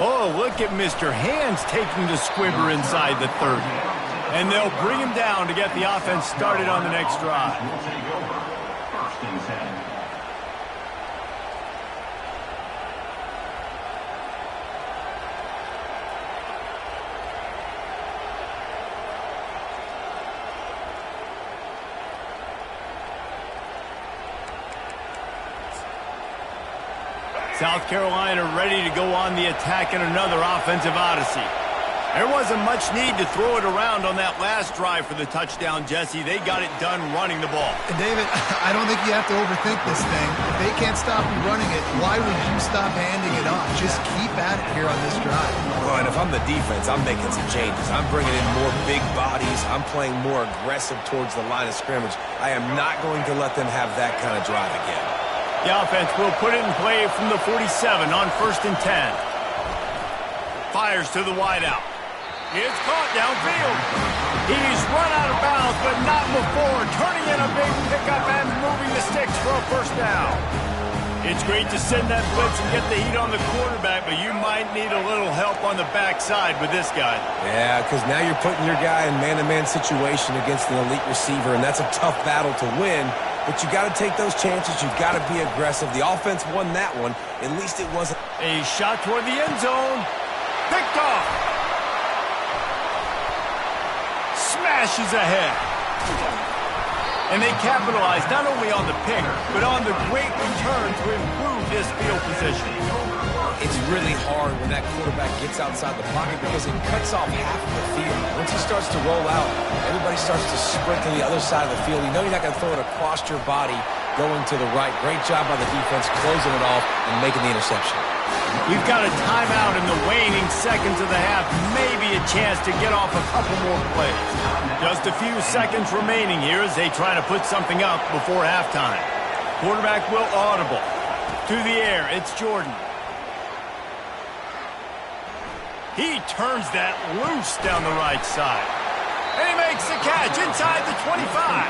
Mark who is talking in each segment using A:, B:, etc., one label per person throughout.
A: Oh, look at Mr. Hands taking the squibber inside the 30. And they'll bring him down to get the offense started on the next drive.
B: First and 10.
A: South Carolina ready to go on the attack in another offensive odyssey. There wasn't much need to throw it around on that last drive for the touchdown, Jesse. They got it done running the ball.
C: And David, I don't think you have to overthink this thing. If they can't stop you running it, why would you stop handing it off? Just keep at it here on this drive.
D: Well, and if I'm the defense, I'm making some changes. I'm bringing in more big bodies. I'm playing more aggressive towards the line of scrimmage. I am not going to let them have that kind of drive again.
A: The offense will put it in play from the 47 on 1st and 10. Fires to the wideout. It's caught downfield. He's run out of bounds, but not before turning in a big pickup and moving the sticks for a first down. It's great to send that blitz and get the heat on the quarterback, but you might need a little help on the backside with this guy.
D: Yeah, because now you're putting your guy in man-to-man situation against an elite receiver, and that's a tough battle to win. But you got to take those chances. You've got to be aggressive. The offense won that one. At least it wasn't.
A: A shot toward the end zone. Picked off. Smashes ahead. And they capitalize not only on the pick, but on the great return to improve this field position.
D: It's really hard when that quarterback gets outside the pocket because it cuts off half of the field. Once he starts to roll out, everybody starts to sprint to the other side of the field. You know you're not going to throw it across your body going to the right. Great job by the defense closing it off and making the interception.
A: We've got a timeout in the waning seconds of the half. Maybe a chance to get off a couple more plays. Just a few seconds remaining here as they try to put something up before halftime. Quarterback will audible. To the air, it's Jordan. He turns that loose down the right side. And he makes the catch inside the 25.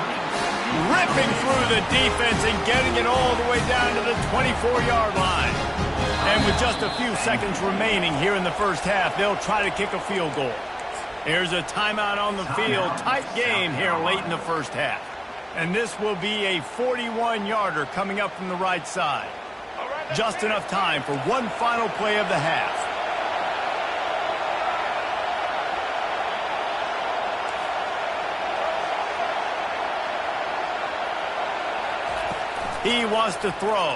A: Ripping through the defense and getting it all the way down to the 24-yard line. And with just a few seconds remaining here in the first half, they'll try to kick a field goal. Here's a timeout on the field. Tight game here late in the first half. And this will be a 41-yarder coming up from the right side. Just enough time for one final play of the half. He wants to throw.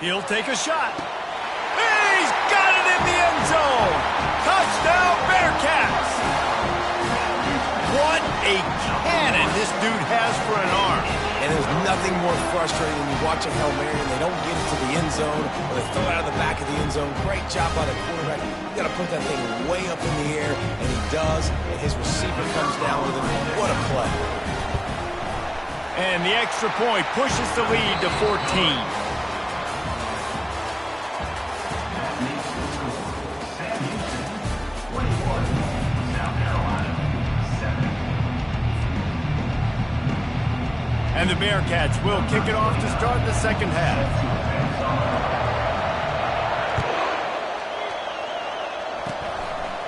A: He'll take a shot. He's got it in the end zone. Touchdown, Bearcats. What a cannon this dude has for an arm.
D: And there's nothing more frustrating than you watch a Hail Mary and they don't get it to the end zone or they throw it out of the back of the end zone. Great job by the quarterback. You got to put that thing way up in the air, and he does, and his receiver comes down with him. What a play.
A: And the extra point pushes the lead to 14. And the Bearcats will kick it off to start the second half.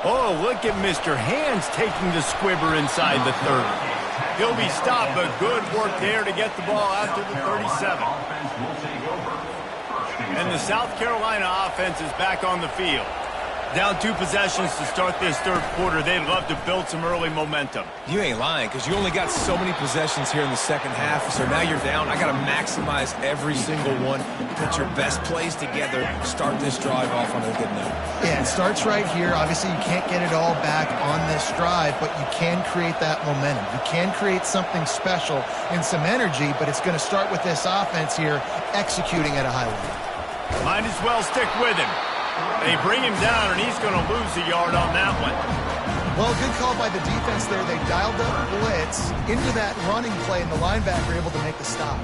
A: Oh, look at Mr. Hands taking the squibber inside the 30. He'll be stopped, but good work there to get the ball out to the 37. And the South Carolina offense is back on the field. Down 2 possessions to start this third quarter. They'd love to build some early momentum.
D: You ain't lying, because you only got so many possessions here in the second half, so now you're down. I got to maximize every single one. Put your best plays together. Start this drive off on a good note.
C: Yeah, it starts right here. Obviously, you can't get it all back on this drive, but you can create that momentum. You can create something special and some energy, but it's going to start with this offense here executing at a high level.
A: Might as well stick with him. They bring him down, and he's going to lose a yard on that one.
C: Well, good call by the defense there. They dialed up blitz into that running play, and the linebacker able to make the stop.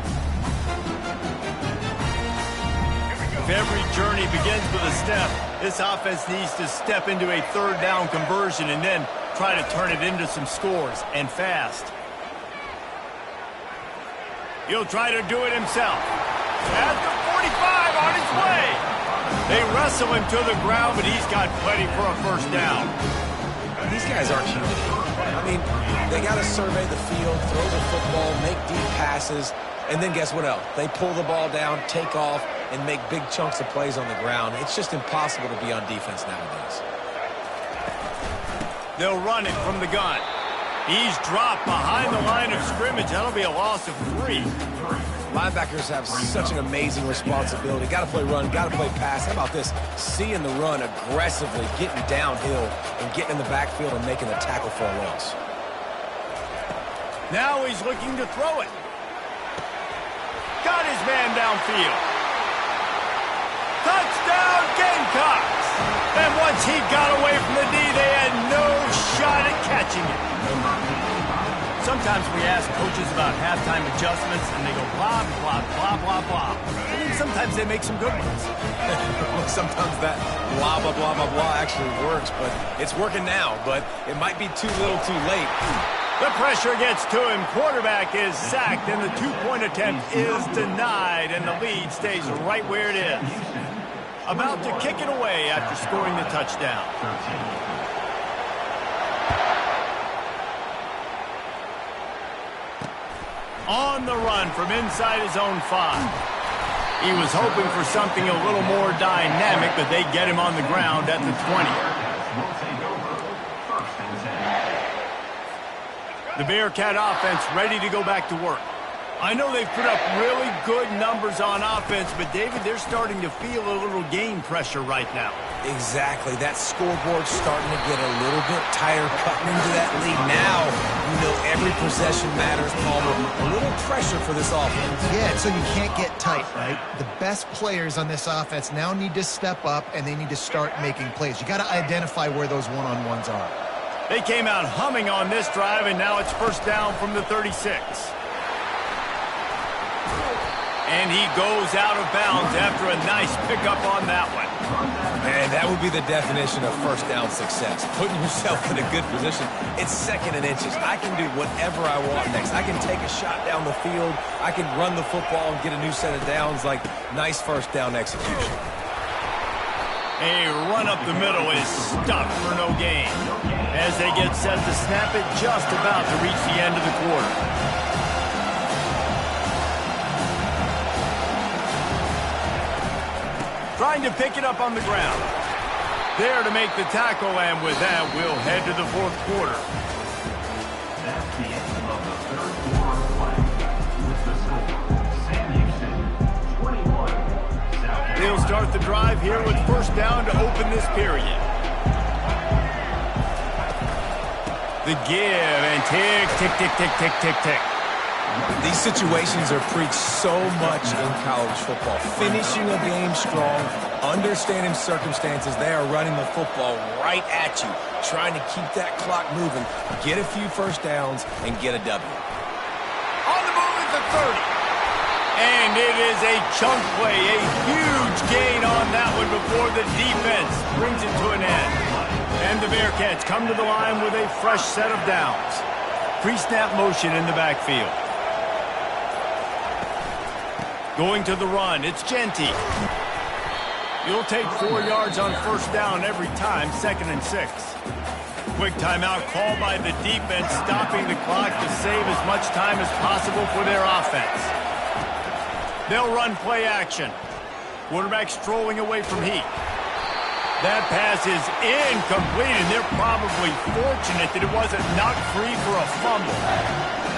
A: If every journey begins with a step, this offense needs to step into a third down conversion and then try to turn it into some scores, and fast. He'll try to do it himself. At the 45 on his way. They wrestle him to the ground, but he's got plenty for a first down.
D: These guys aren't human. I mean, they got to survey the field, throw the football, make deep passes, and then guess what else? They pull the ball down, take off, and make big chunks of plays on the ground. It's just impossible to be on defense nowadays.
A: They'll run it from the gun. He's dropped behind the line of scrimmage. That'll be a loss of 3.
D: Linebackers have such an amazing responsibility. Got to play run, got to play pass. How about this? Seeing the run aggressively, getting downhill, and getting in the backfield and making a tackle for a loss.
A: Now he's looking to throw it. Got his man downfield. Touchdown, Gamecocks! And once he got away from the knee, they had no shot at catching it. Sometimes we ask coaches about halftime adjustments, and they go blah, blah, blah, blah, blah. I mean, sometimes they make some good ones.
D: Sometimes that blah, blah, blah, blah, blah actually works, but it's working now, but it might be too little too late.
A: The pressure gets to him. Quarterback is sacked, and the 2-point attempt is denied, and the lead stays right where it is. About to kick it away after scoring the touchdown. On the run from inside his own 5. He was hoping for something a little more dynamic, but they get him on the ground at the 20. The Bearcat offense ready to go back to work. I know they've put up really good numbers on offense, but, David, they're starting to feel a little game pressure right now.
D: Exactly. That scoreboard's starting to get a little bit tired cutting into that lead. Now, you know every possession matters, Palmer. A little pressure for this offense.
C: Yeah, so you can't get tight, right? The best players on this offense now need to step up, and they need to start making plays. You got to identify where those one-on-ones are.
A: They came out humming on this drive, and now it's first down from the 36. And he goes out of bounds after a nice pickup on that one.
D: Man, that would be the definition of first down success. Putting yourself in a good position. It's second and inches. I can do whatever I want next. I can take a shot down the field. I can run the football and get a new set of downs. Like, nice first down execution.
A: A run up the middle is stuffed for no gain. As they get set to snap it, just about to reach the end of the quarter. Trying to pick it up on the ground. There to make the tackle, and with that, we'll head to the fourth quarter.
B: That's the end of the third quarter play. With the score, Sam Houston, 21. South
A: They'll start the drive here with first down to open this period. The give, and tick, tick, tick, tick, tick, tick, tick.
D: These situations are preached so much in college football. Finishing a game strong, understanding circumstances. They are running the football right at you, trying to keep that clock moving, get a few first downs, and get a W.
A: On the move at the 30. And it is a chunk play, a huge gain on that one before the defense brings it to an end. And the Bearcats come to the line with a fresh set of downs. Pre-snap motion in the backfield. Going to the run, it's Genty. He'll take 4 yards on first down every time, 2nd and 6. Quick timeout called by the defense, stopping the clock to save as much time as possible for their offense. They'll run play action. Quarterback strolling away from Heat. That pass is incomplete, and they're probably fortunate that it wasn't knocked free for a fumble.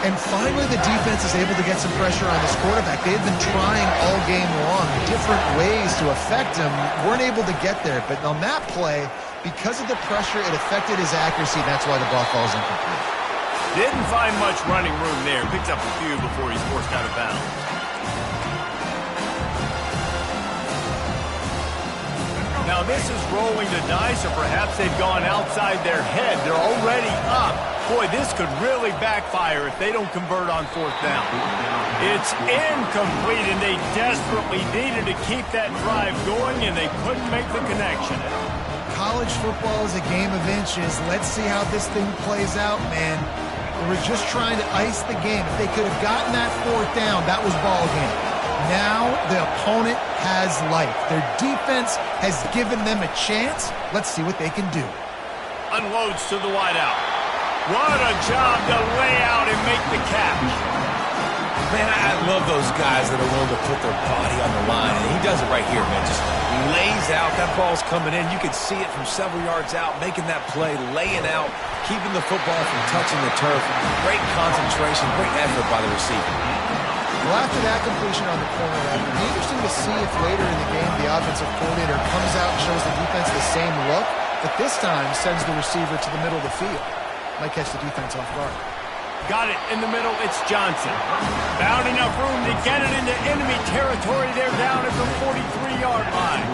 C: And finally, the defense is able to get some pressure on this quarterback. They've been trying all game long, different ways to affect him. Weren't able to get there. But on that play, because of the pressure, it affected his accuracy. That's why the ball falls incomplete.
A: Didn't find much running room there. Picks up a few before he's forced out of bounds. Now this is rolling the dice, or perhaps they've gone outside their head. They're already up. Boy, this could really backfire if they don't convert on fourth down. It's incomplete, and they desperately needed to keep that drive going, and they couldn't make the connection.
C: College football is a game of inches. Let's see how this thing plays out, man. They were just trying to ice the game. If they could have gotten that fourth down, that was ball game. Now the opponent has life. Their defense has given them a chance. Let's see what they can do.
A: Unloads to the wideout. What a job to lay out and make the catch.
D: Man, I love those guys that are willing to put their body on the line, and he does it right here, man. Just lays out. That ball's coming in. You can see it from several yards out, making that play, laying out, keeping the football from touching the turf. Great concentration, great effort by the receiver.
C: Well, after that completion on the corner, it'll be interesting to see if later in the game the offensive coordinator comes out and shows the defense the same look, but this time sends the receiver to the middle of the field. Might catch the defense off guard.
A: Got it in the middle. It's Johnson. Found enough room to get it into enemy territory. They're down at the 43-yard line.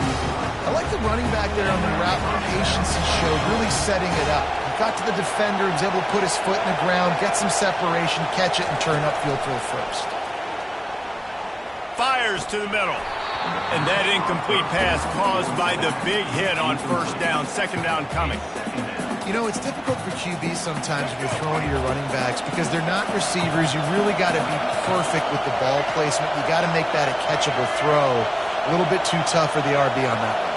C: I like the running back there on the route patience he showed, really setting it up. He got to the defender, was able to put his foot in the ground, get some separation, catch it, and turn upfield for the first.
A: Fires to the middle. And that incomplete pass caused by the big hit on first down. Second down coming.
C: You know, it's difficult for QBs sometimes when you're throwing to your running backs because they're not receivers. You really got to be perfect with the ball placement. You got to make that a catchable throw. A little bit too tough for the RB on that one.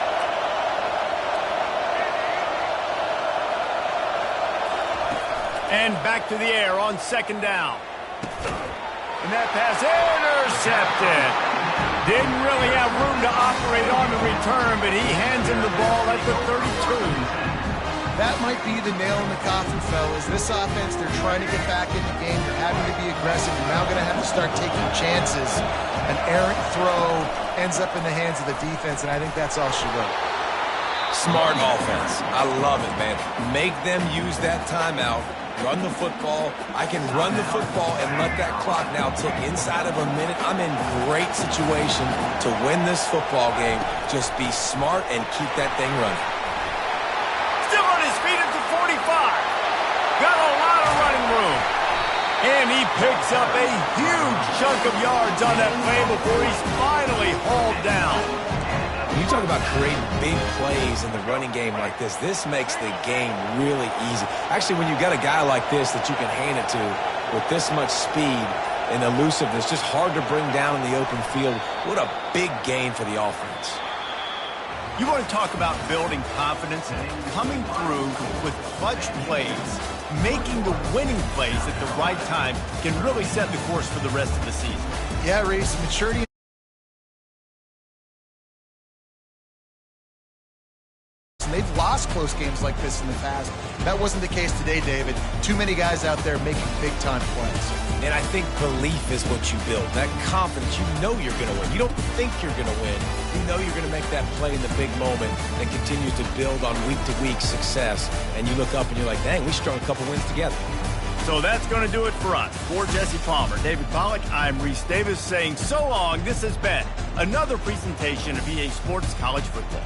A: And back to the air on second down. And that pass intercepted. Didn't really have room to operate on the return, but he hands him the ball at the 32.
C: That might be the nail in the coffin, fellas. This offense, they're trying to get back in the game. You're having to be aggressive. You're now going to have to start taking chances. An errant throw ends up in the hands of the defense, and I think that's all she wrote.
D: Smart offense. I love it, man. Make them use that timeout. Run the football. I can run the football and let that clock now tick inside of a minute. I'm in great situation to win this football game. Just be smart and keep that thing running.
A: Still on his feet at the 45. Got a lot of running room. And he picks up a huge chunk of yards on that play before he's finally hauled down.
D: You talk about creating big plays in the running game like this. This makes the game really easy. Actually, when you got a guy like this that you can hand it to with this much speed and elusiveness, just hard to bring down in the open field. What a big gain for the offense.
A: You want to talk about building confidence? Coming through with clutch plays, making the winning plays at the right time can really set the course for the rest of the season.
C: Yeah, Reese, maturity. They've lost close games like this in the past. That wasn't the case today, David. Too many guys out there making big-time plays.
D: And I think belief is what you build. That confidence, you know you're going to win. You don't think you're going to win. You know you're going to make that play in the big moment that continues to build on week-to-week success. And you look up and you're like, dang, we strung a couple wins together.
A: So that's going to do it for us. For Jesse Palmer, David Pollack, I'm Reese Davis saying so long. This has been another presentation of EA Sports College Football.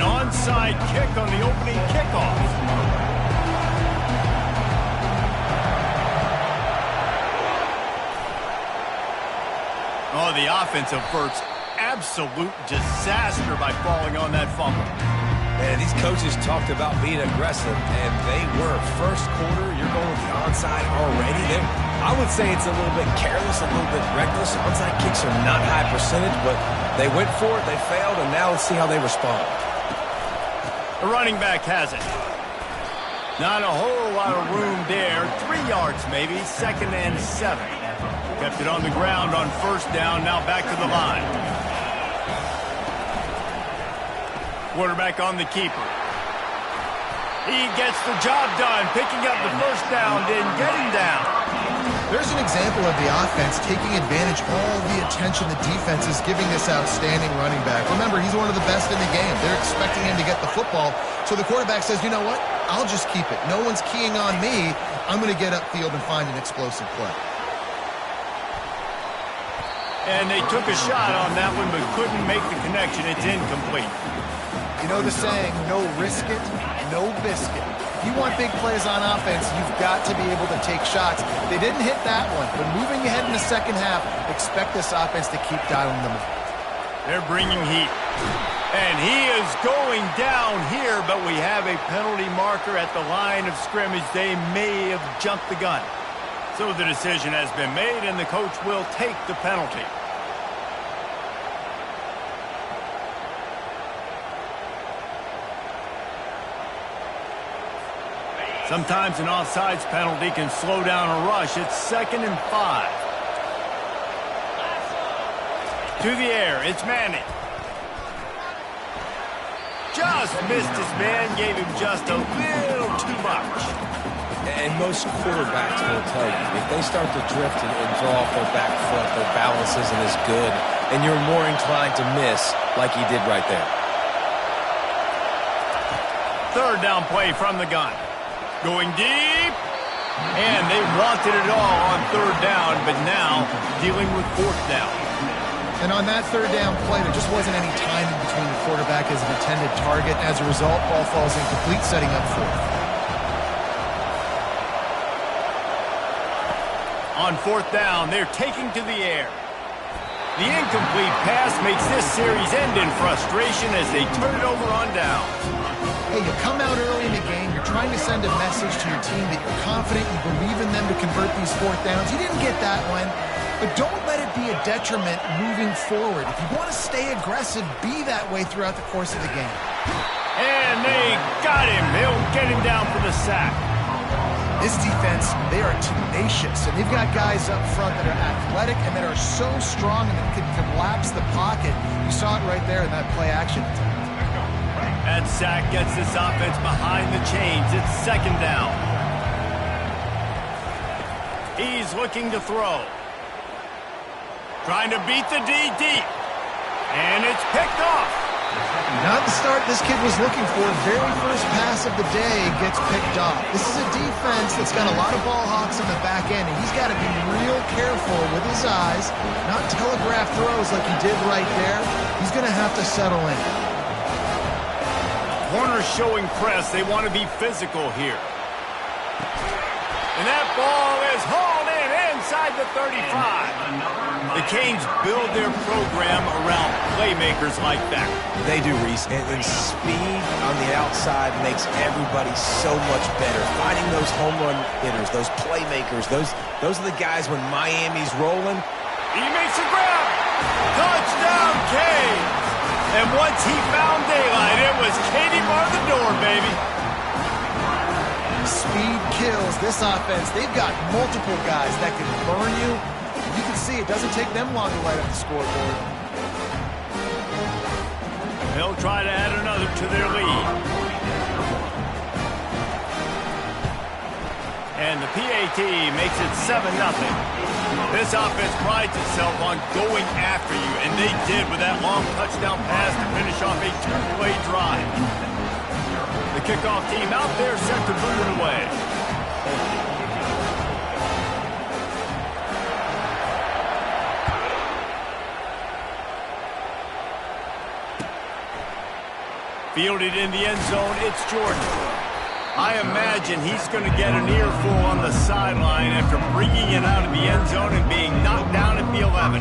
A: An onside kick on the opening kickoff. Oh, the offense averts absolute disaster by falling on that fumble.
D: Man, these coaches talked about being aggressive, and they were. First quarter, you're going with the onside already. I would say it's a little bit careless, a little bit reckless. Onside kicks are not high percentage, but they went for it, they failed, and now let's see how they respond.
A: The running back has it. Not a whole lot of room there. 3 yards maybe, 2nd and 7. Kept it on the ground on first down, now back to the line. Quarterback on the keeper. He gets the job done, picking up the first down, then getting down.
C: There's an example of the offense taking advantage of all the attention the defense is giving this outstanding running back. Remember, he's one of the best in the game. They're expecting him to get the football, so the quarterback says, you know what? I'll just keep it. No one's keying on me. I'm going to get upfield and find an explosive play.
A: And they took a shot on that one, but couldn't make the connection. It's incomplete.
C: You know the saying, no risk it, no biscuit. If you want big plays on offense, you've got to be able to take shots. They didn't hit that one, but moving ahead in the second half, expect this offense to keep dialing them up.
A: They're bringing heat. And he is going down here, but we have a penalty marker at the line of scrimmage. They may have jumped the gun. So the decision has been made, and the coach will take the penalty. Sometimes an offsides penalty can slow down a rush. It's 2nd and 5. To the air, it's Manning. Just missed his man, gave him just a little too much.
D: And most quarterbacks will tell you, if they start to drift and draw off their back foot, their balance isn't as good, and you're more inclined to miss like he did right there.
A: 3rd down play from the gun. Going deep. And they wanted it all on 3rd down, but now dealing with 4th down.
C: And on that 3rd down play, there just wasn't any timing between the quarterback as an intended target. As a result, ball falls incomplete, setting up 4th.
A: On 4th down, they're taking to the air. The incomplete pass makes this series end in frustration as they turn it over on down.
C: Hey, you come out early in the game, you're trying to send a message to your team that you're confident, you believe in them to convert these 4th downs. You didn't get that one, but don't let it be a detriment moving forward. If you want to stay aggressive, be that way throughout the course of the game.
A: And they got him. They'll get him down for the sack.
C: This defense, they are tenacious, and they've got guys up front that are athletic and that are so strong and that can collapse the pocket. You saw it right there in that play action attempt.
A: That sack gets this offense behind the chains. It's 2nd down. He's looking to throw. Trying to beat the D deep. And it's picked off.
C: Not the start this kid was looking for. Very first pass of the day gets picked off. This is a defense that's got a lot of ball hawks in the back end, and he's got to be real careful with his eyes, not telegraph throws like he did right there. He's going to have to settle in.
A: Corner showing press. They want to be physical here. And that ball is hauled in inside the 35. The Canes build their program around playmakers like that.
D: They do, Reese. And speed on the outside makes everybody so much better. Finding those home run hitters, those playmakers, those are the guys when Miami's rolling.
A: He makes a grab. Touchdown, Canes. And once he found daylight, it was Katie bar the door, baby.
C: Speed kills this offense. They've got multiple guys that can burn you. You can see it doesn't take them long to light up the scoreboard.
A: They'll try to add another to their lead. And the PAT makes it 7-0. This offense prides itself on going after you, and they did with that long touchdown pass to finish off a two-play drive. The kickoff team out there set to boot it away. Fielded in the end zone, it's Jordan. I imagine he's going to get an earful on the sideline after bringing it out of the end zone and being knocked down at the 11.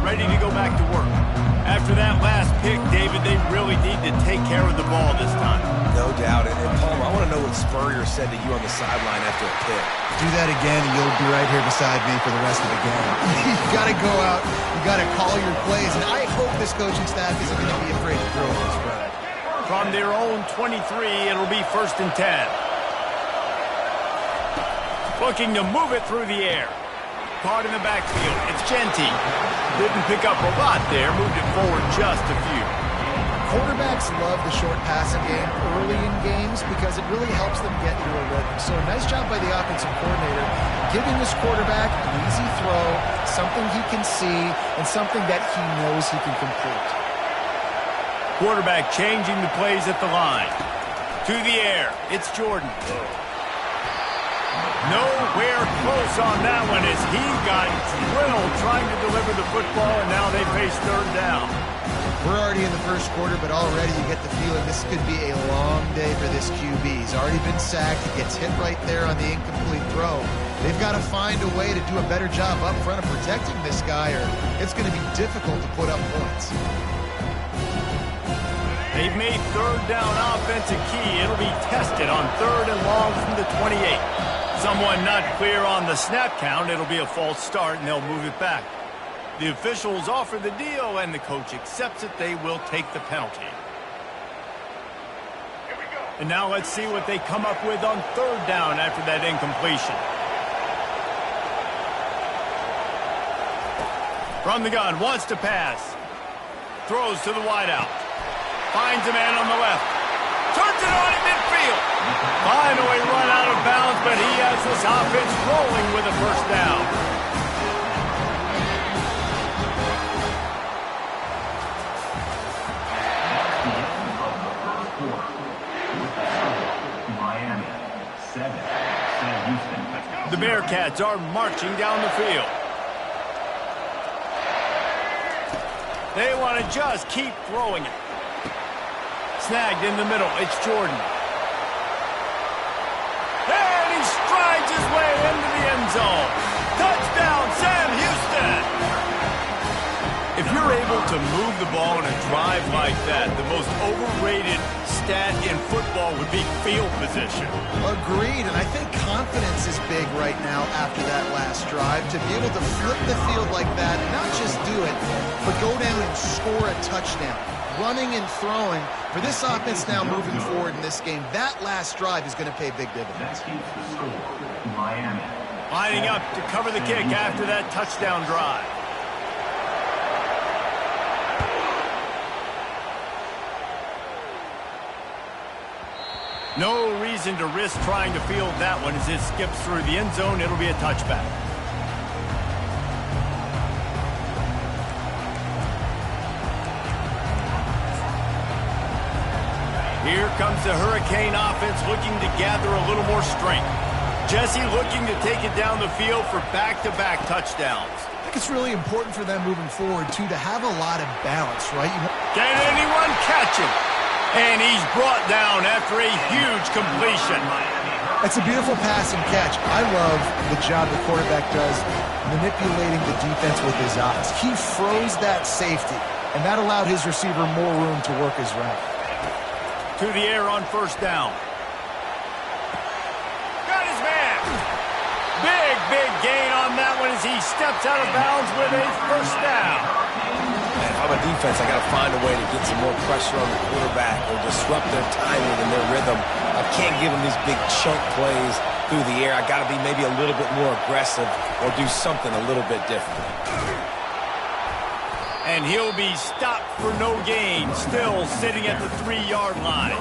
A: Ready to go back to work. After that last pick, David, they really need to take care of the ball this time.
D: No doubt. And Palmer, I want to know what Spurrier said to you on the sideline after a pick.
C: Do that again, and you'll be right here beside me for the rest of the game. You got to go out. You got to call your plays, and I hope this coaching staff isn't going to be afraid to throw this, brother.
A: From their own 23, it'll be 1st and 10. Looking to move it through the air. Caught in the backfield. It's Gentry. Didn't pick up a lot there. Moved it forward just a few.
C: Quarterbacks love the short passing game early in games because it really helps them get into a rhythm. So nice job by the offensive coordinator giving this quarterback an easy throw, something he can see, and something that he knows he can complete.
A: Quarterback changing the plays at the line. To the air. It's Jordan. Nowhere close on that one as he got drilled trying to deliver the football, and now they face 3rd down.
C: We're already in the first quarter, but already you get the feeling this could be a long day for this QB. He's already been sacked. He gets hit right there on the incomplete throw. They've got to find a way to do a better job up front of protecting this guy, or it's going to be difficult to put up points.
A: They've made 3rd down offense a key. It'll be tested on 3rd and long from the 28. Someone not clear on the snap count. It'll be a false start, and they'll move it back. The officials offer the deal, and the coach accepts it. They will take the penalty. And now let's see what they come up with on 3rd down after that incompletion. From the gun, wants to pass. Throws to the wideout. Finds a man on the left. Turns it on in midfield. Finally run out of bounds, but he has this offense rolling with a 1st down.
B: Miami, 7. Sam Houston.
A: The Bearcats are marching down the field. They want to just keep throwing it. Snagged in the middle. It's Jordan. And he strides his way into the end zone. Touchdown, Sam Houston! If you're able to move the ball in a drive like that, the most overrated stat in football would be field position.
C: Agreed, and I think confidence is big right now after that last drive. To be able to flip the field like that, not just do it, but go down and score a touchdown. Running and throwing. For this offense now moving forward in this game, that last drive is going to pay big dividends.
B: That keeps the score. Miami.
A: Lining up to cover the kick after that touchdown drive. No reason to risk trying to field that one as it skips through the end zone. It'll be a touchback. Here comes the Hurricane offense looking to gather a little more strength. Jesse looking to take it down the field for back-to-back touchdowns.
C: I think it's really important for them moving forward, too, to have a lot of balance, right?
A: Can anyone catch him? And he's brought down after a huge completion.
C: It's a beautiful pass and catch. I love the job the quarterback does manipulating the defense with his eyes. He froze that safety, and that allowed his receiver more room to work his route.
A: To the air on 1st down. Got his man. Big gain on that one as he steps out of bounds with a 1st down.
D: Man, if I'm a defense, I got to find a way to get some more pressure on the quarterback or disrupt their timing and their rhythm. I can't give them these big chunk plays through the air. I got to be maybe a little bit more aggressive or do something a little bit different.
A: And he'll be stopped for no gain, still sitting at the 3-yard line.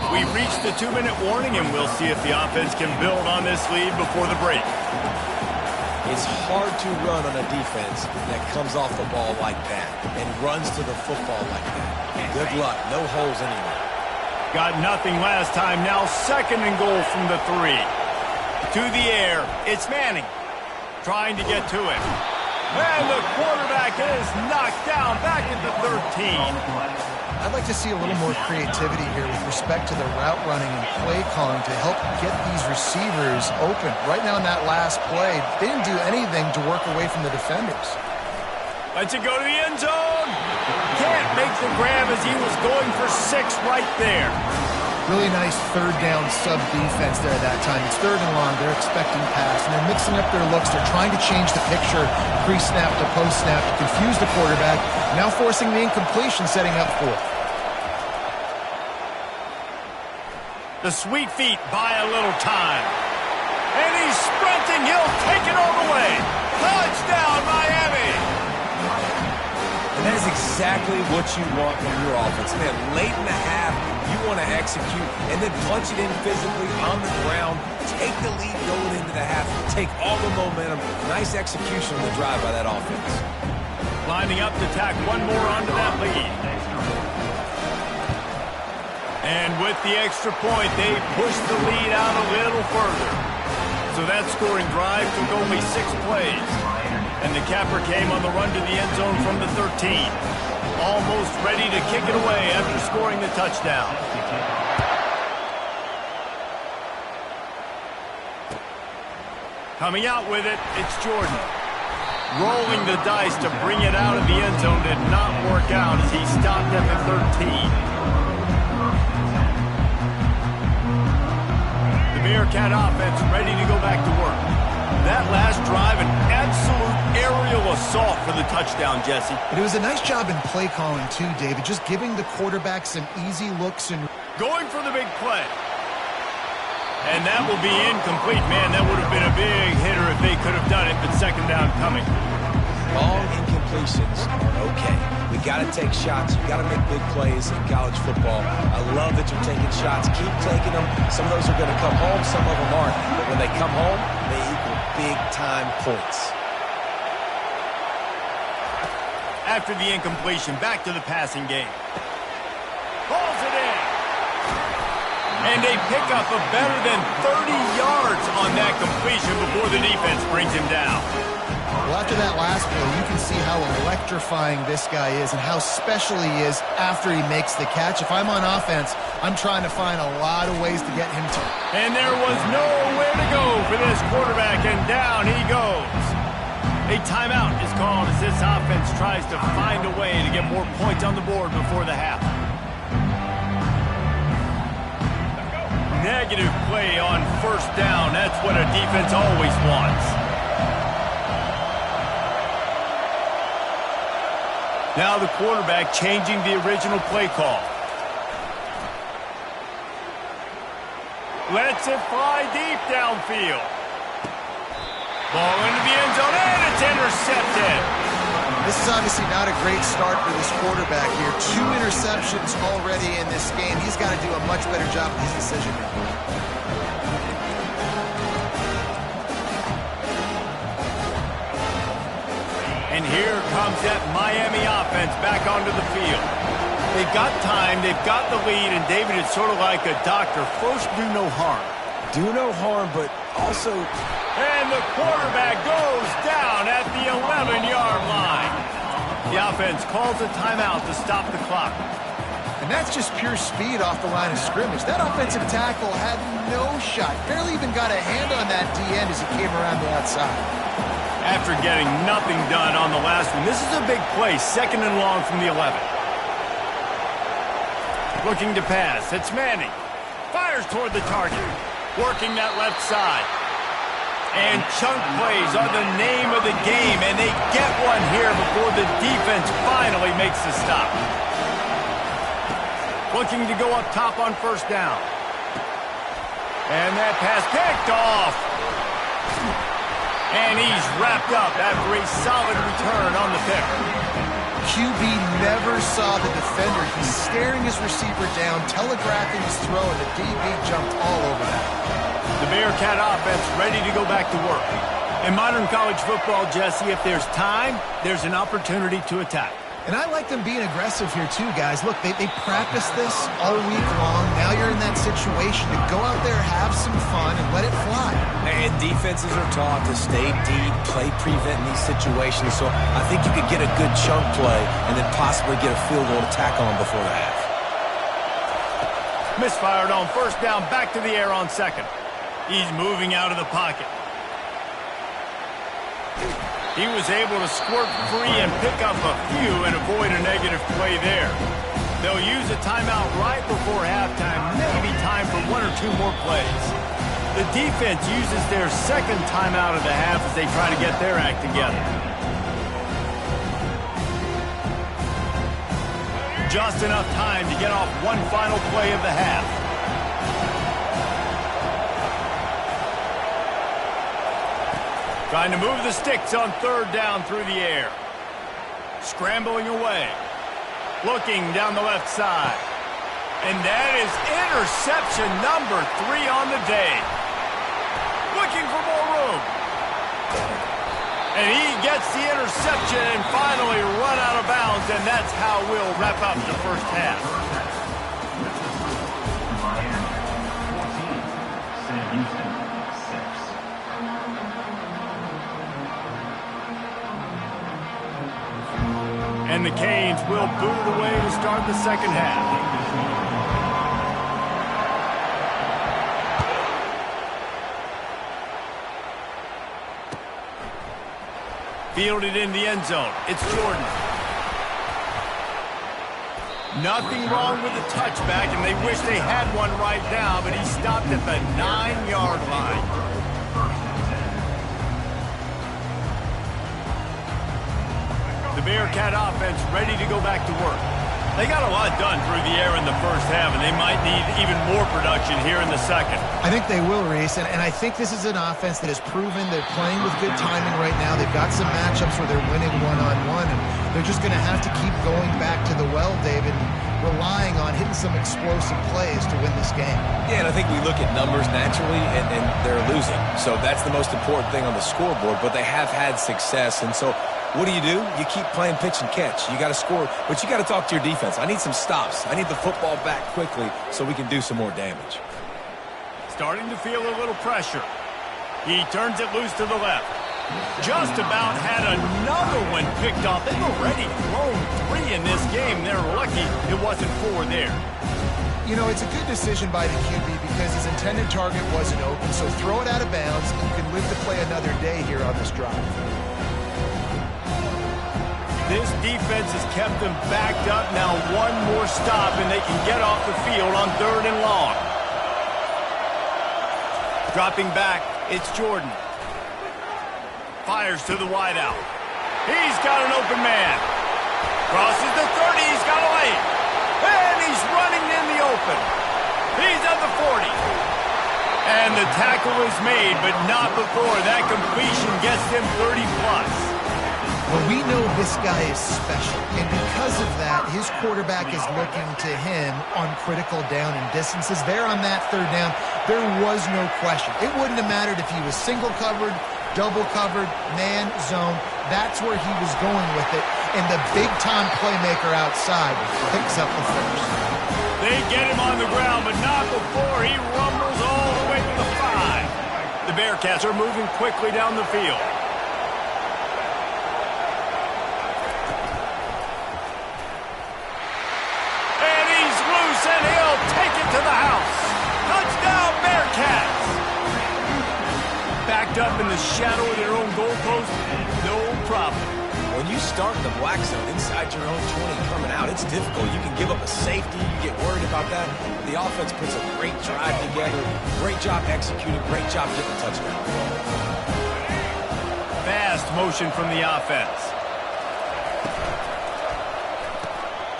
A: We've reached the 2-minute warning, and we'll see if the offense can build on this lead before the break.
D: It's hard to run on a defense that comes off the ball like that and runs to the football like that. Good luck. No holes anywhere.
A: Got nothing last time. Now 2nd and goal from the 3. To the air. It's Manning. Trying to get to him. And the quarterback is knocked down back at the 13.
C: I'd like to see a little more creativity here with respect to the route running and play calling to help get these receivers open. Right now in that last play, they didn't do anything to work away from the defenders.
A: Lets it go to the end zone. Can't make the grab as he was going for 6 right there.
C: Really nice 3rd down sub defense there that time. It's 3rd and long. They're expecting pass, and they're mixing up their looks. They're trying to change the picture pre-snap to post-snap to confuse the quarterback. Now forcing the incompletion, setting up 4th.
A: The sweet feet buy a little time. And he's sprinting. He'll take it all the way. Touchdown, Miami.
D: And that is exactly what you want from your offense. Man, late in the half, you want to execute and then punch it in physically on the ground. Take the lead going into the half. Take all the momentum. Nice execution on the drive by that offense.
A: Lining up to tack one more onto that lead. And with the extra point, they push the lead out a little further. So that scoring drive took only 6 plays. And the capper came on the run to the end zone from the 13. Almost ready to kick it away after scoring the touchdown. Coming out with it, it's Jordan. Rolling the dice to bring it out of the end zone did not work out as he stopped at the 13. The Bearcat offense ready to go back to work. That last drive, an absolute aerial assault for the touchdown, Jesse.
C: But it was a nice job in play calling too, David. Just giving the quarterback some easy looks and
A: going for the big play. And that will be incomplete. Man, that would have been a big hitter if they could have done it, but 2nd down coming.
D: Long incompletions are okay. We got to take shots. You got to make big plays in college football. I love that you're taking shots. Keep taking them. Some of those are going to come home. Some of them aren't. But when they come home, they equal big-time points.
A: After the incompletion, back to the passing game. Balls it in. And they pick up a better than 30 yards on that completion before the defense brings him down.
C: Well, after that last play, you can see how electrifying this guy is and how special he is after he makes the catch. If I'm on offense, I'm trying to find a lot of ways to get him to.
A: And there was nowhere to go for this quarterback, and down he goes. A timeout is called as this offense tries to find a way to get more points on the board before the half. Negative play on 1st down. That's what a defense always wants. Now the quarterback changing the original play call. Lets it fly deep downfield. Ball into the end zone, and it's intercepted.
C: This is obviously not a great start for this quarterback here. 2 interceptions already in this game. He's got to do a much better job with his decision making.
A: And here comes that Miami offense back onto the field. They've got time, they've got the lead, and David, it's sort of like a doctor. First, do no harm.
D: Do no harm, but also...
A: And the quarterback goes down at the 11-yard line. The offense calls a timeout to stop the clock.
C: And that's just pure speed off the line of scrimmage. That offensive tackle had no shot. Barely even got a hand on that D-end as he came around the outside.
A: After getting nothing done on the last one, this is a big play. 2nd and long from the 11. Looking to pass. It's Manning. Fires toward the target. Working that left side. And chunk plays are the name of the game, and they get one here before the defense finally makes the stop. Looking to go up top on 1st down. And that pass picked off. And he's wrapped up after a solid return on the pick.
C: QB never saw the defender. He's staring his receiver down, telegraphing his throw, and the DB jumped all over that.
A: The Bearcat offense ready to go back to work. In modern college football, Jesse, if there's time, there's an opportunity to attack.
C: And I like them being aggressive here too, guys. Look, they practice this all week long. Now you're in that situation to go out there, have some fun, and let it fly.
D: And defenses are taught to stay deep, play prevent in these situations. So I think you could get a good chunk play and then possibly get a field goal to tack on before the half.
A: Misfired on first down, back to the air on second. He's moving out of the pocket. He was able to squirt free and pick up a few and avoid a negative play there. They'll use a timeout right before halftime, maybe time for one or two more plays. The defense uses their second timeout of the half as they try to get their act together. Just enough time to get off one final play of the half. Trying to move the sticks on third down through the air. Scrambling away. Looking down the left side. And that is interception number 3 on the day. Looking for more room. And he gets the interception and finally run out of bounds, and that's how we'll wrap up the first half.
B: Miami 14, Sam Houston 6.
A: And the Canes will boot it away to start the second half. Fielded in the end zone. It's Jordan. Nothing wrong with the touchback, and they wish they had one right now, but he stopped at the 9-yard line. The Bearcat offense ready to go back to work. They got a lot done through the air in the first half, and they might need even more production here in the second.
C: I think they will, Reese, and I think this is an offense that has proven they're playing with good timing right now. They've got some matchups where they're winning one-on-one, and they're just going to have to keep going back to the well, David, and relying on hitting some explosive plays to win this game.
D: Yeah, and I think we look at numbers naturally, and they're losing. So that's the most important thing on the scoreboard, but they have had success, and so what do? You keep playing pitch and catch. You got to score, but you got to talk to your defense. I need some stops. I need the football back quickly so we can do some more damage.
A: Starting to feel a little pressure. He turns it loose to the left. Just about had another one picked off. They've already thrown 3 in this game. They're lucky it wasn't 4 there.
C: You know, it's a good decision by the QB because his intended target wasn't open, so throw it out of bounds, and you can live to play another day here on this drive.
A: This defense has kept them backed up. Now one more stop, and they can get off the field on 3rd and long. Dropping back, it's Jordan. Fires to the wideout. He's got an open man. Crosses the 30, he's got a lane. And he's running in the open. He's at the 40. And the tackle is made, but not before that completion gets them 30+.
C: Well, we know this guy is special, and because of that, his quarterback is looking to him on critical down and distances. There on that 3rd down, there was no question. It wouldn't have mattered if he was single covered, double covered, man, zone. That's where he was going with it, and the big-time playmaker outside picks up the first.
A: They get him on the ground, but not before he rumbles all the way to the 5. The Bearcats are moving quickly down the field. And he'll take it to the house. Touchdown, Bearcats! Backed up in the shadow of their own goalpost, no problem.
D: When you start in the black zone inside your own 20 coming out, it's difficult. You can give up a safety. You get worried about that. The offense puts a great drive together. Great job executing. Great job getting the touchdown.
A: Fast motion from the offense.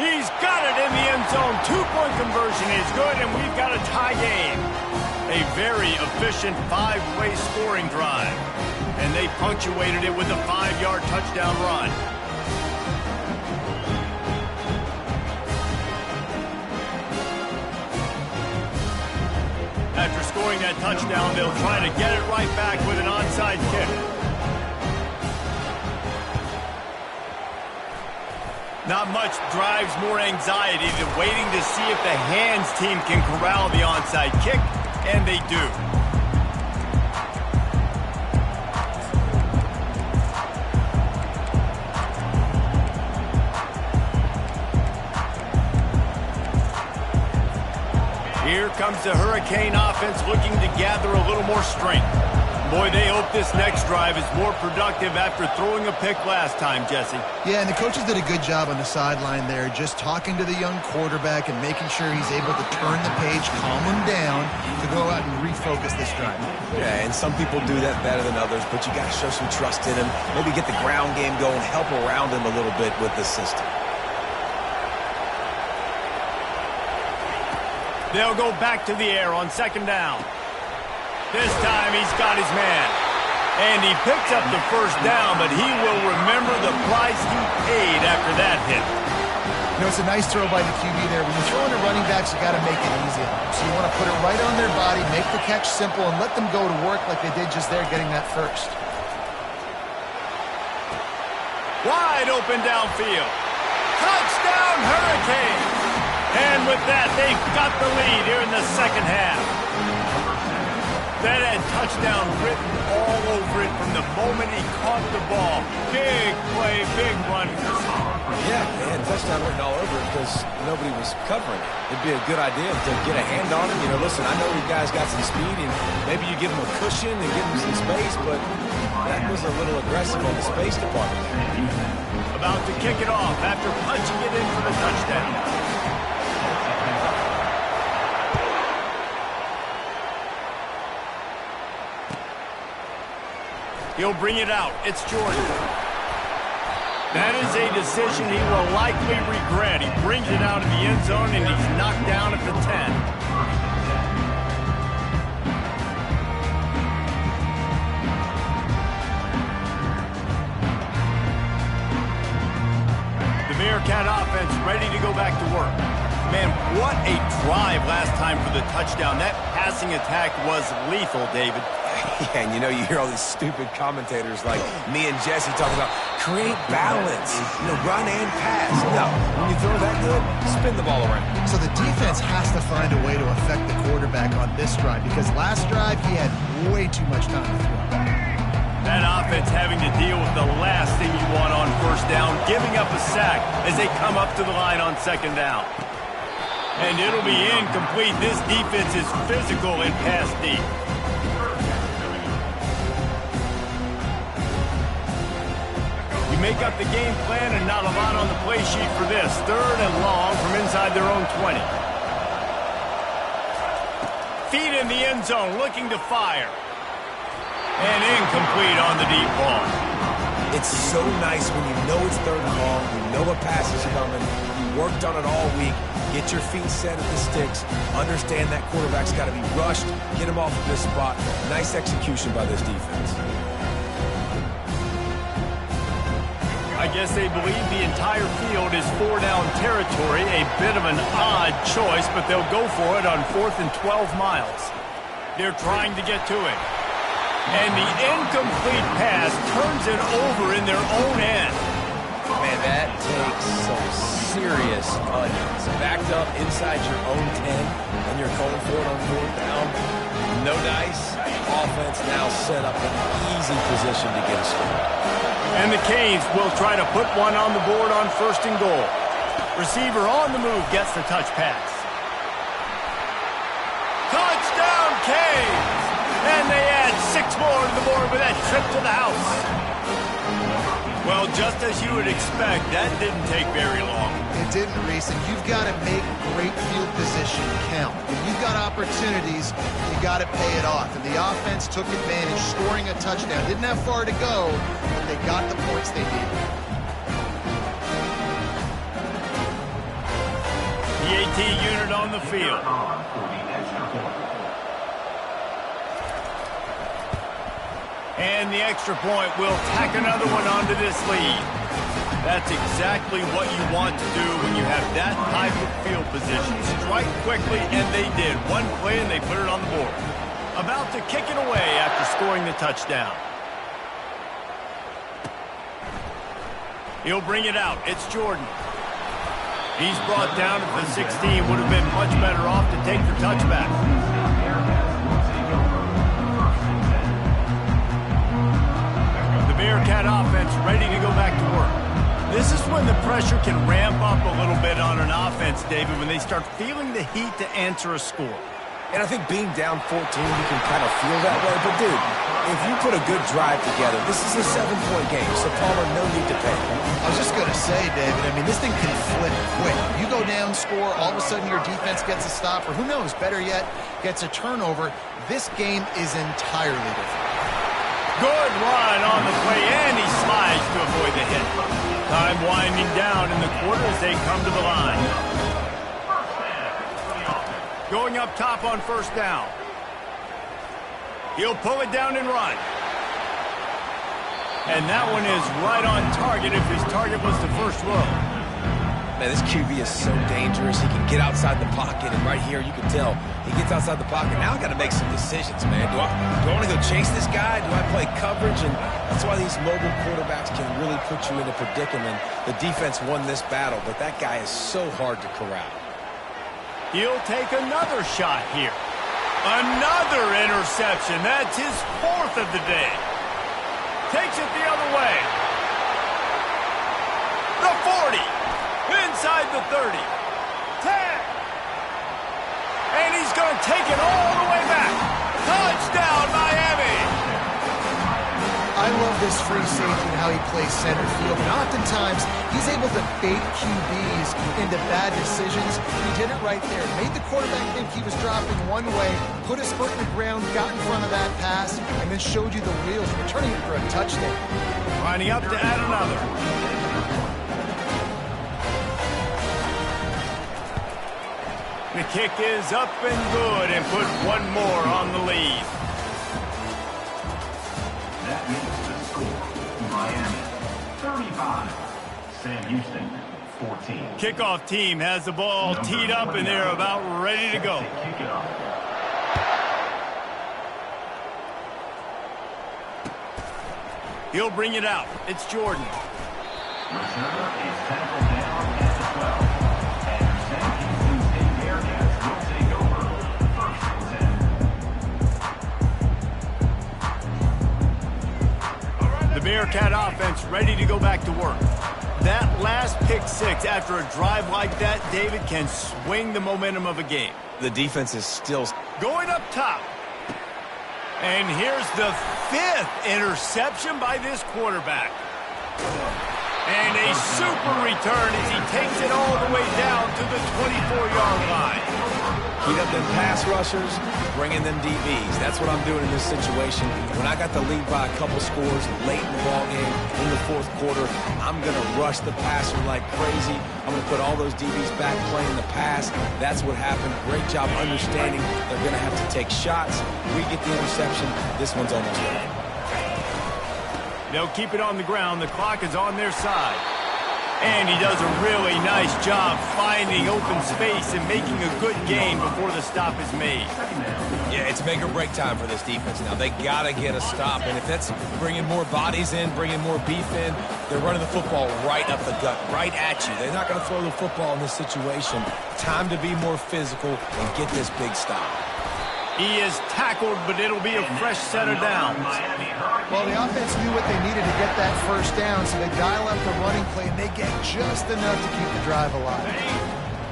A: He's got it in the end zone. 2-point conversion is good, and we've got a tie game. A very efficient 5-way scoring drive. And they punctuated it with a 5-yard touchdown run. After scoring that touchdown, they'll try to get it right back with an onside kick. Not much drives more anxiety than waiting to see if the hands team can corral the onside kick, and they do. Here comes the Hurricane offense looking to gather a little more strength. Boy, they hope this next drive is more productive after throwing a pick last time, Jesse.
C: Yeah, and the coaches did a good job on the sideline there, just talking to the young quarterback and making sure he's able to turn the page, calm him down, to go out and refocus this drive.
D: Yeah, and some people do that better than others, but you got to show some trust in him. Maybe get the ground game going, help around him a little bit with the system.
A: They'll go back to the air on second down. This time he's got his man. And he picks up the first down, but he will remember the price he paid after that hit.
C: You know, it's a nice throw by the QB there. When you're throwing to running backs, you got to make it easy on them. So you want to put it right on their body, make the catch simple, and let them go to work like they did just there getting that first.
A: Wide open downfield. Touchdown, Hurricane! And with that, they've got the lead here in the second half. That had touchdown written all over it from the moment he caught the ball. Big play, big run.
D: Yeah, they had touchdown written all over it because nobody was covering it. It'd be a good idea to get a hand on him. You know, listen, I know you guys got some speed, and maybe you give him a cushion and give him some space, but that was a little aggressive on the space department.
A: About to kick it off after punching it in for the touchdown. He'll bring it out. It's Jordan. That is a decision he will likely regret. He brings it out of the end zone, and he's knocked down at the 10. The Bearcat offense ready to go back to work. Man, what a drive last time for the touchdown. That passing attack was lethal, David.
D: Yeah, and you know, you hear all these stupid commentators like me and Jesse talking about create balance, you know, run and pass. No, when you throw that good, spin the ball around.
C: So the defense has to find a way to affect the quarterback on this drive because last drive he had way too much time to throw.
A: That offense having to deal with the last thing you want on first down, giving up a sack as they come up to the line on second down. And it'll be incomplete. This defense is physical and pass deep. Make up the game plan and not a lot on the play sheet for this. Third and long from inside their own 20. Feet in the end zone, looking to fire. And incomplete on the deep ball.
D: It's so nice when you know it's third and long, you know a pass is coming, you worked on it all week, get your feet set at the sticks, understand that quarterback's got to be rushed, get him off of this spot. Nice execution by this defense.
A: I guess they believe the entire field is four-down territory. A bit of an odd choice, but they'll go for it on 4th and 12 miles. They're trying to get to it. And the incomplete pass turns it over in their own end.
D: Man, that takes some serious onions. Backed up inside your own 10, and you're going for it on 4th down. No dice. Offense now set up an easy position to get a score.
A: And the Canes will try to put one on the board on 1st and goal. Receiver on the move gets the touch pass. Touchdown, Canes! And they add 6 more to the board with that trip to the house. Well, just as you would expect, that didn't take very long.
C: It didn't, Reese, and you've got to make great field position count. When you've got opportunities, you got to pay it off. And the offense took advantage, scoring a touchdown. Didn't have far to go, but they got the points they needed.
A: The AT unit on the field. And the extra point will tack another one onto this lead. That's exactly what you want to do when you have that type of field position. Strike quickly, and they did. One play, and they put it on the board. About to kick it away after scoring the touchdown. He'll bring it out. It's Jordan. He's brought down at the 16. Would have been much better off to take the touchback. The Bearcat offense ready to go back to work. This is when the pressure can ramp up a little bit on an offense, David, when they start feeling the heat to answer a score.
D: And I think being down 14, you can kind of feel that way. But, dude, if you put a good drive together, this is a 7-point game. So, Palmer, no need to panic.
C: I was just going to say, David, I mean, this thing can flip quick. You go down, score, all of a sudden your defense gets a stop, or who knows, better yet, gets a turnover. This game is entirely different.
A: Good run on the play, and he slides to avoid the hit. Time winding down in the quarter as they come to the line. Going up top on first down. He'll pull it down and run. And that one is right on target if his target was the first row.
D: Man, this QB is so dangerous. He can get outside the pocket, and right here you can tell he gets outside the pocket. Now I got to make some decisions, man. Do I want to go chase this guy? Do I play coverage? And that's why these mobile quarterbacks can really put you in a predicament. The defense won this battle, but that guy is so hard to corral.
A: He'll take another shot here. Another interception. That's his 4th of the day. Takes it the other way. The 40. Inside the 30. 10. And he's going to take it all the way back. Touchdown, Miami.
C: I love this free safety and how he plays center field. And oftentimes, he's able to bait QBs into bad decisions. He did it right there. Made the quarterback think he was dropping one way, put his foot in the ground, got in front of that pass, and then showed you the wheels, returning it for a touchdown.
A: Lining up to add another. The kick is up and good and put one more on the lead.
B: That makes the score Miami 35, Sam Houston 14.
A: Kickoff team has the ball teed up and they're about ready to go.
B: Kick it off.
A: He'll bring it out. It's Jordan.
B: Returner is tackled down at the 12. And Sam Houston State Bearcats will take over 1st and 10.
A: The Bearcat offense ready to go back to work. That last pick six after a drive like that, David, can swing the momentum of a game.
D: The defense is still
A: going up top. And here's the 5th interception by this quarterback. And a super return as he takes it all the way down to the 24-yard line.
D: Heat up them pass rushers, bring in them DBs. That's what I'm doing in this situation. When I got the lead by a couple scores late in the ballgame, in the 4th quarter, I'm going to rush the passer like crazy. I'm going to put all those DBs back playing the pass. That's what happened. Great job understanding they're going to have to take shots. We get the interception. This one's almost over.
A: They'll keep it on the ground. The clock is on their side. And he does a really nice job finding open space and making a good gain before the stop is made.
D: Yeah, it's make or break time for this defense now. They got to get a stop. And if that's bringing more bodies in, bringing more beef in, they're running the football right up the gut, right at you. They're not going to throw the football in this situation. Time to be more physical and get this big stop.
A: He is tackled, but it'll be a fresh set of downs.
C: Well, the offense knew what they needed to get that first down, so they dial up the running play, and they get just enough to keep the drive alive.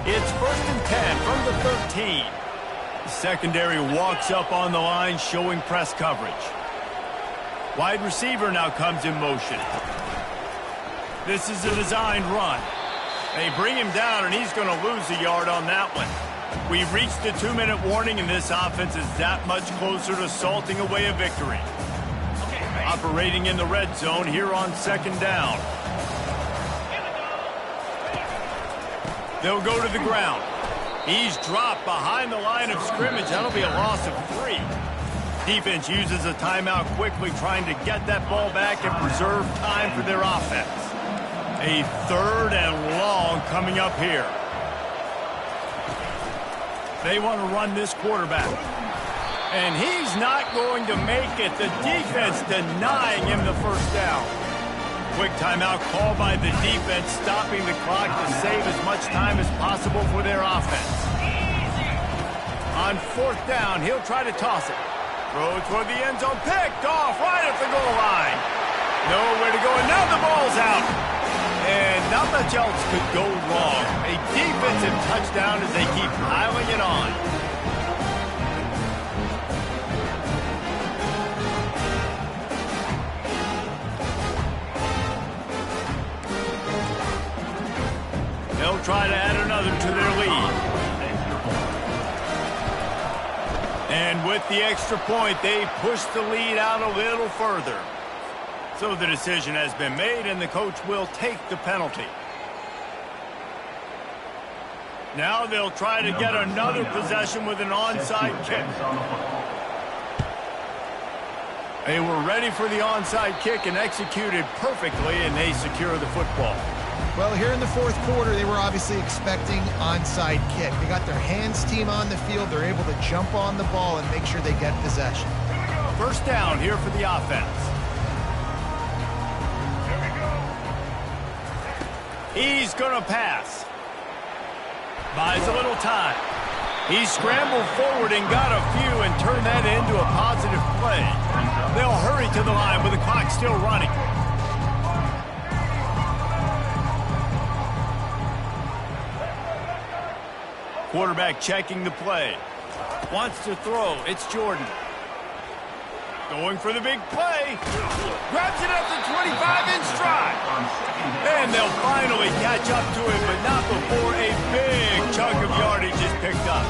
A: It's 1st and 10 from the 13. The secondary walks up on the line, showing press coverage. Wide receiver now comes in motion. This is a designed run. They bring him down, and he's going to lose a yard on that one. We've reached the 2-minute warning, and this offense is that much closer to salting away a victory. Operating in the red zone here on 2nd down. They'll go to the ground. He's dropped behind the line of scrimmage. That'll be a loss of 3. Defense uses a timeout quickly, trying to get that ball back and preserve time for their offense. A 3rd and long coming up here. They want to run this quarterback. And he's not going to make it. The defense denying him the first down. quick timeout called by the defense, stopping the clock to save as much time as possible for their offense. On 4th down, he'll try to toss it. Throw toward the end zone, picked off right at the goal line. Nowhere to go, and now the ball's out. And not much else could go wrong. A defensive touchdown as they keep piling it on. They'll try to add another to their lead. And with the extra point, they push the lead out a little further. So the decision has been made, and the coach will take the penalty. Now they'll try to get another possession with an onside kick. They were ready for the onside kick and executed perfectly, and they secure the football.
C: Well, here in the 4th quarter, they were obviously expecting onside kick. They got their hands team on the field. They're able to jump on the ball and make sure they get possession.
A: 1st down here for the offense. He's going to pass. Buys a little time. He scrambled forward and got a few and turned that into a positive play. They'll hurry to the line with the clock still running. Quarterback checking the play. Wants to throw. It's Jordan. Going for the big play. Grabs it at the 25 in stride. And they'll finally catch up to him, but not before a big chunk of yardage is picked up.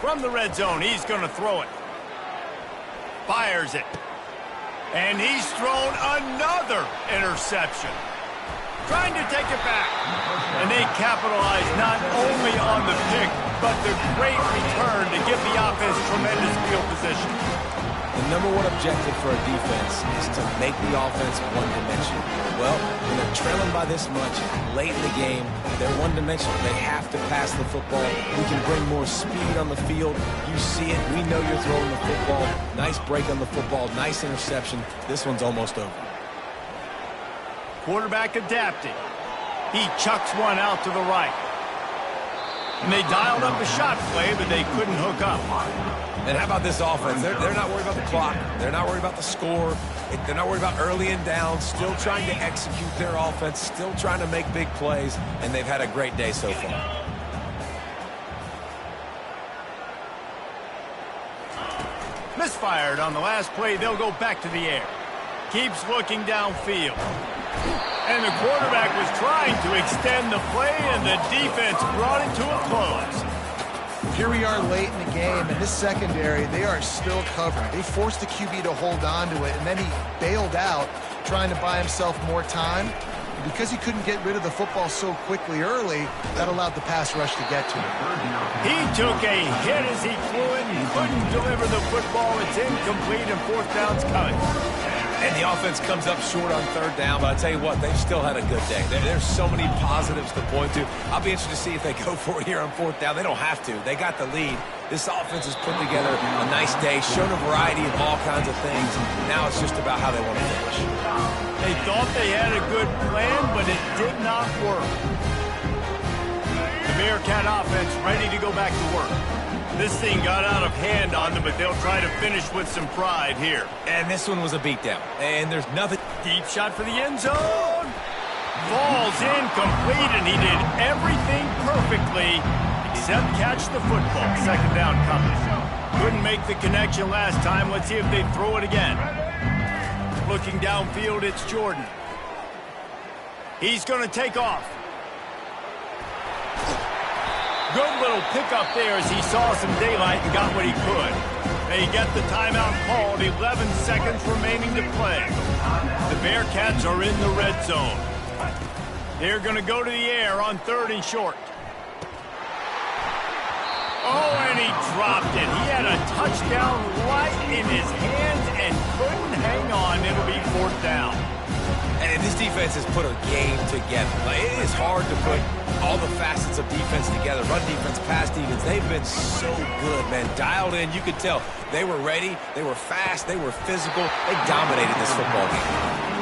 A: From the red zone, he's going to throw it. Fires it. And he's thrown another interception. Trying to take it back. And they capitalize not only on the pick, but the great return to give the offense tremendous field position.
D: The number one objective for a defense is to make the offense one-dimensional. Well, when they're trailing by this much late in the game, they're one-dimensional. They have to pass the football. We can bring more speed on the field. You see it. We know you're throwing the football. Nice break on the football. Nice interception. This one's almost over.
A: Quarterback adapting. He chucks one out to the right. And they dialed up a shot play, but they couldn't hook up.
D: And how about this offense? They're not worried about the clock. They're not worried about the score. They're not worried about early and down. Still trying to execute their offense. Still trying to make big plays. And they've had a great day so far.
A: Misfired on the last play. They'll go back to the air. Keeps looking downfield. And the quarterback was trying to extend the play, and the defense brought it to a close.
C: Here we are late in the game, and this secondary, they are still covering. They forced the QB to hold on to it, and then he bailed out, trying to buy himself more time. And because he couldn't get rid of the football so quickly early, that allowed the pass rush to get to him.
A: He took a hit as he flew it and couldn't deliver the football. It's incomplete, and 4th down's coming.
D: And the offense comes up short on 3rd down, but I tell you what, they've still had a good day. There's so many positives to point to. I'll be interested to see if they go for it here on 4th down. They don't have to. They got the lead. This offense has put together a nice day, shown a variety of all kinds of things. Now it's just about how they want to finish.
A: They thought they had a good plan, but it did not work. The Bearcat offense ready to go back to work. This thing got out of hand on them, but they'll try to finish with some pride here.
D: And this one was a beatdown. And there's nothing.
A: Deep shot for the end zone. Falls incomplete, and he did everything perfectly except catch the football. 2nd down coming. Couldn't make the connection last time. Let's see if they throw it again. Looking downfield, it's Jordan. He's going to take off. Good little pickup there as he saw some daylight and got what he could. They get the timeout called, 11 seconds remaining to play. The Bearcats are in the red zone. They're going to go to the air on 3rd and short. Oh, and he dropped it. He had a touchdown right in his hands and couldn't hang on. It'll be 4th down.
D: And this defense has put a game together. Like, it is hard to put all the facets of defense together. Run defense, pass defense. They've been so good, man. Dialed in. You could tell they were ready. They were fast. They were physical. They dominated this football game.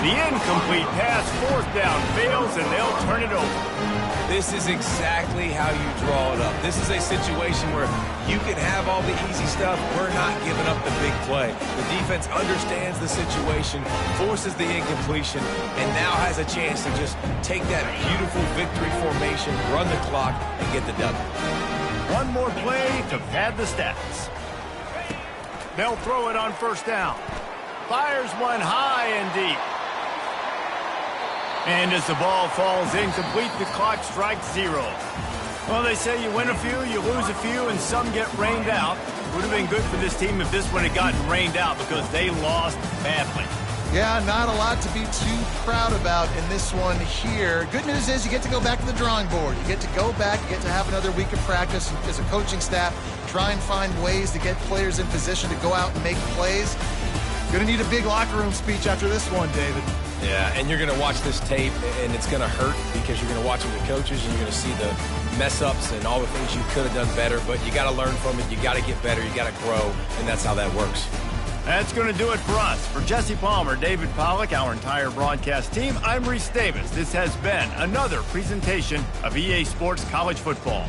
A: The incomplete pass, fourth down, fails, and they'll turn it over.
D: This is exactly how you draw it up. This is a situation where you can have all the easy stuff. We're not giving up the big play. The defense understands the situation, forces the incompletion, and now has a chance to just take that beautiful victory formation, run the clock, and get the W.
A: One more play to pad the stats. They'll throw it on first down. Fires one high and deep. And as the ball falls incomplete, the clock strikes 0. Well, they say you win a few, you lose a few, and some get rained out. Would have been good for this team if this one had gotten rained out because they lost badly.
C: Yeah, not a lot to be too proud about in this one here. Good news is you get to go back to the drawing board. You get to go back, you get to have another week of practice as a coaching staff, try and find ways to get players in position to go out and make plays. Going to need a big locker room speech after this one, David.
D: Yeah, and you're going to watch this tape, and it's going to hurt because you're going to watch it with coaches, and you're going to see the mess-ups and all the things you could have done better, but you got to learn from it. You got to get better. You got to grow, and that's how that works.
A: That's going to do it for us. For Jesse Palmer, David Pollack, our entire broadcast team, I'm Reese Davis. This has been another presentation of EA Sports College Football.